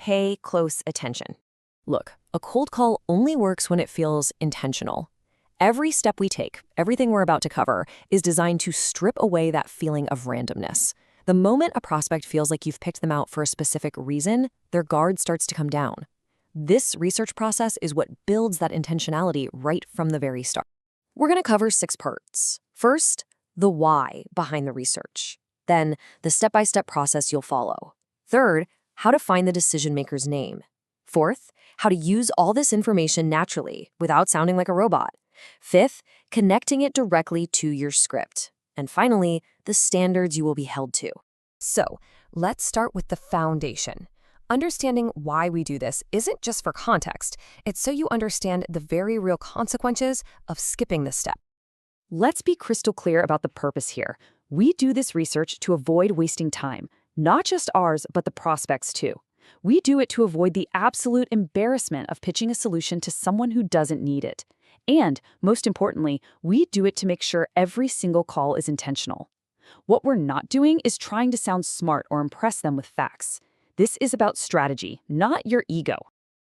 Pay close attention. Look, a cold call only works when it feels intentional. Every step we take, everything we're about to cover, is designed to strip away that feeling of randomness. The moment a prospect feels like you've picked them out for a specific reason, their guard starts to come down. This research process is what builds that intentionality right from the very start. We're going to cover 6 parts. First, the why behind the research. Then, the step-by-step process you'll follow. Third, how to find the decision-maker's name. Fourth, how to use all this information naturally without sounding like a robot. Fifth, connecting it directly to your script. And finally, the standards you will be held to. So, let's start with the foundation. Understanding why we do this isn't just for context, it's so you understand the very real consequences of skipping this step. Let's be crystal clear about the purpose here. We do this research to avoid wasting time, not just ours, but the prospects too. We do it to avoid the absolute embarrassment of pitching a solution to someone who doesn't need it. And, most importantly, we do it to make sure every single call is intentional. What we're not doing is trying to sound smart or impress them with facts. This is about strategy, not your ego.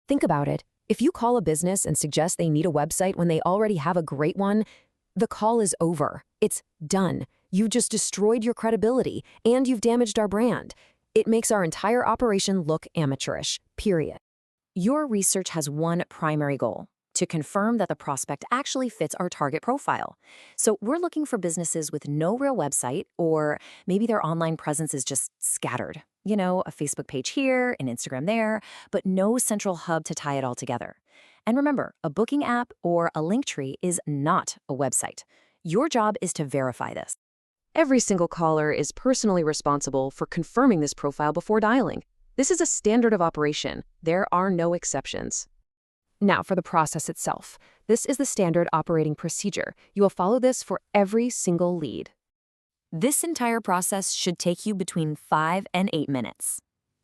Think about it. If you call a business and suggest they need a website when they already have a great one, the call is over. It's done. You just destroyed your credibility, and you've damaged our brand. It makes our entire operation look amateurish, period. Your research has one primary goal: to confirm that the prospect actually fits our target profile. So we're looking for businesses with no real website, or maybe their online presence is just scattered. You know, a Facebook page here, an Instagram there, but no central hub to tie it all together. And remember, a booking app or a link tree is not a website. Your job is to verify this. Every single caller is personally responsible for confirming this profile before dialing. This is a standard of operation. There are no exceptions. Now for the process itself. This is the standard operating procedure. You will follow this for every single lead. This entire process should take you between 5 and 8 minutes.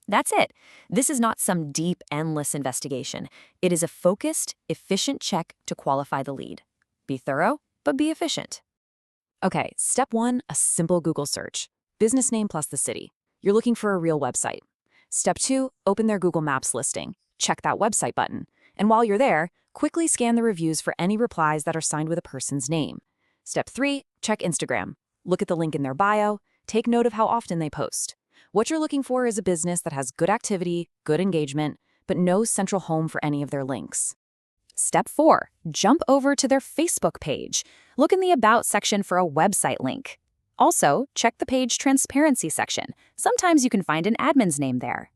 That's it. This is not some deep, endless investigation. It is a focused, efficient check to qualify the lead. Be thorough, but be efficient. Okay, step 1, a simple Google search. Business name plus the city. You're looking for a real website. Step 2, open their Google Maps listing. Check that website button. And while you're there, quickly scan the reviews for any replies that are signed with a person's name. Step 3, check Instagram. Look at the link in their bio. Take note of how often they post. What you're looking for is a business that has good activity, good engagement, but no central home for any of their links. Step 4, jump over to their Facebook page. Look in the About section for a website link. Also, check the page transparency section. Sometimes you can find an admin's name there.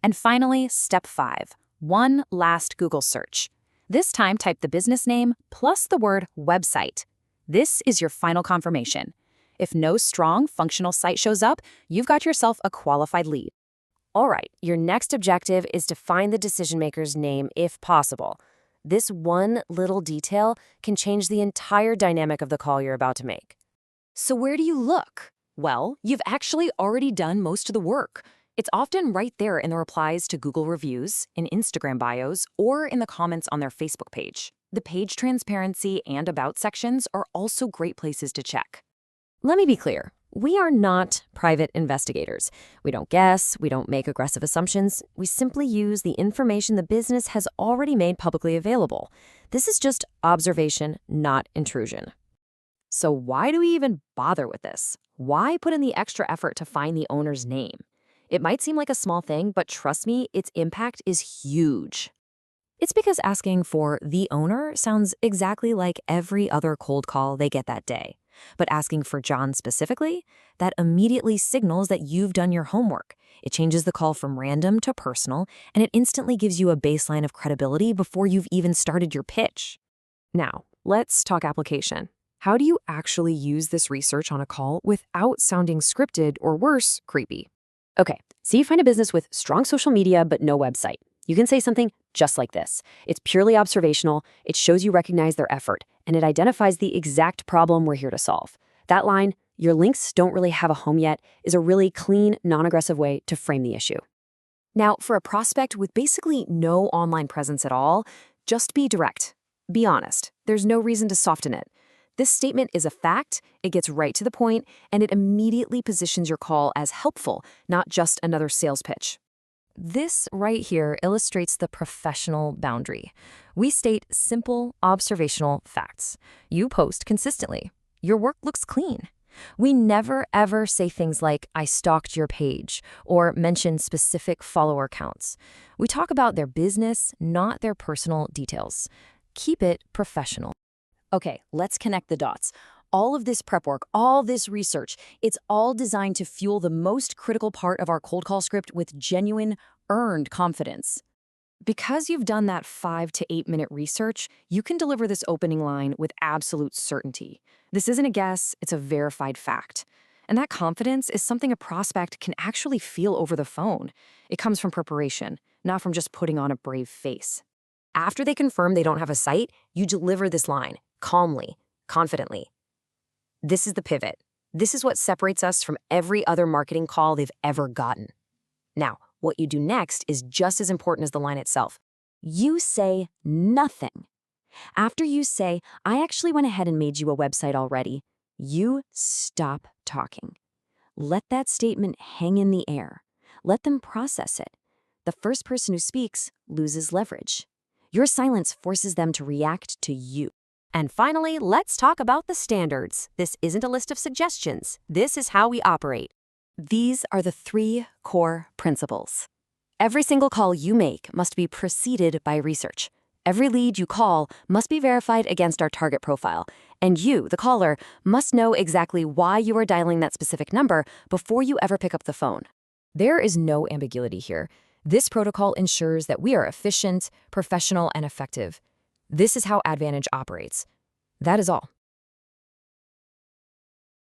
And finally, step 5, one last Google search. This time, type the business name plus the word website. This is your final confirmation. If no strong, functional site shows up, you've got yourself a qualified lead. All right, your next objective is to find the decision-maker's name if possible. This one little detail can change the entire dynamic of the call you're about to make. So where do you look? Well, you've actually already done most of the work. It's often right there in the replies to Google reviews, in Instagram bios, or in the comments on their Facebook page. The page transparency and About sections are also great places to check. Let me be clear. We are not private investigators. We don't guess, we don't make aggressive assumptions. We simply use the information the business has already made publicly available. This is just observation, not intrusion. So why do we even bother with this? Why put in the extra effort to find the owner's name? It might seem like a small thing, but trust me, its impact is huge. It's because asking for the owner sounds exactly like every other cold call they get that day. But asking for John specifically, that immediately signals that you've done your homework. It changes the call from random to personal, and it instantly gives you a baseline of credibility before you've even started your pitch. Now, let's talk application. How do you actually use this research on a call without sounding scripted or worse, creepy? Okay, so you find a business with strong social media but no website. You can say something just like this. It's purely observational, it shows you recognize their effort, and it identifies the exact problem we're here to solve. That line, "Your links don't really have a home yet," is a really clean, non-aggressive way to frame the issue. Now, for a prospect with basically no online presence at all, just be direct. Be honest. There's no reason to soften it. This statement is a fact, it gets right to the point, and it immediately positions your call as helpful, not just another sales pitch. This right here illustrates the professional boundary. We state simple, observational facts. You post consistently. Your work looks clean. We never ever say things like, I stalked your page, or mention specific follower counts. We talk about their business, not their personal details. Keep it professional. Okay, let's connect the dots. All of this prep work, all this research, it's all designed to fuel the most critical part of our cold call script with genuine, earned confidence. Because you've done that 5 to 8 minute research, you can deliver this opening line with absolute certainty. This isn't a guess, it's a verified fact. And that confidence is something a prospect can actually feel over the phone. It comes from preparation, not from just putting on a brave face. After they confirm they don't have a site, you deliver this line, calmly, confidently. This is the pivot. This is what separates us from every other marketing call they've ever gotten. Now, what you do next is just as important as the line itself. You say nothing. After you say, I actually went ahead and made you a website already, you stop talking. Let that statement hang in the air. Let them process it. The first person who speaks loses leverage. Your silence forces them to react to you. And finally, let's talk about the standards. This isn't a list of suggestions. This is how we operate. These are the 3 core principles. Every single call you make must be preceded by research. Every lead you call must be verified against our target profile. And you, the caller, must know exactly why you are dialing that specific number before you ever pick up the phone. There is no ambiguity here. This protocol ensures that we are efficient, professional, and effective. This is how Ad-Vantage operates. That is all.